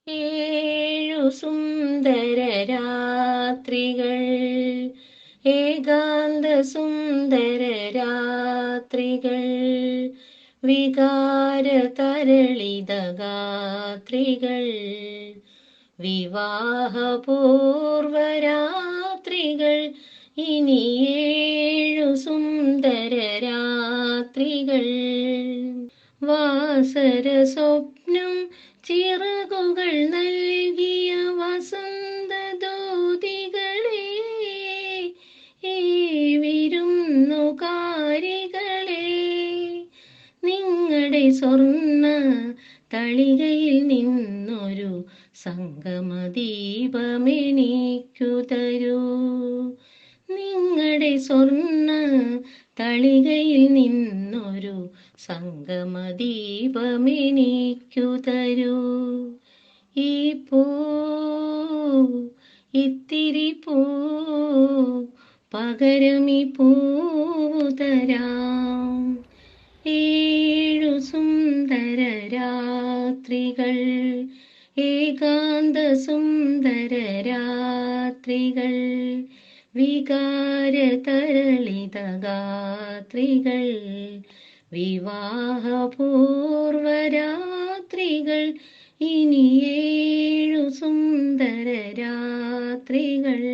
ഏഴു സുന്ദര രാത്രികൾ, ഏകാന്ത സുന്ദര രാത്രികൾ, വികാര തരളിത ഗാത്രികൾ, വിവാഹപൂർവരാത്രികൾ, ഇനി ഏഴു സുന്ദര രാത്രികൾ. വാസര സ്വപ്നം ചിറകുകൾ നൽകിയ വസന്തദൂതികളെ, ഈ വിരുന്നുകാരികളെ, നിങ്ങളുടെ സ്വർണ്ണ തളികയിൽ നിന്നൊരു സംഗമദീപമെനിക്കു തരൂ. നിങ്ങളുടെ സ്വർണ്ണ തളികയിൽ നിന്നൊരു സംഗമദീപമെനിക്കു തരൂ. ഈ പൂ, ഇത്തിരി പൂ, പകരമി പൂവു തരാം. ഏഴു സുന്ദര രാത്രികൾ, ഏകാന്ത സുന്ദര രാത്രികൾ, വികാര തരളിത ഗാത്രികൾ, വിവാഹപൂർവരാത്രികൾ, ഇനി ഏഴു സുന്ദര രാത്രികൾ.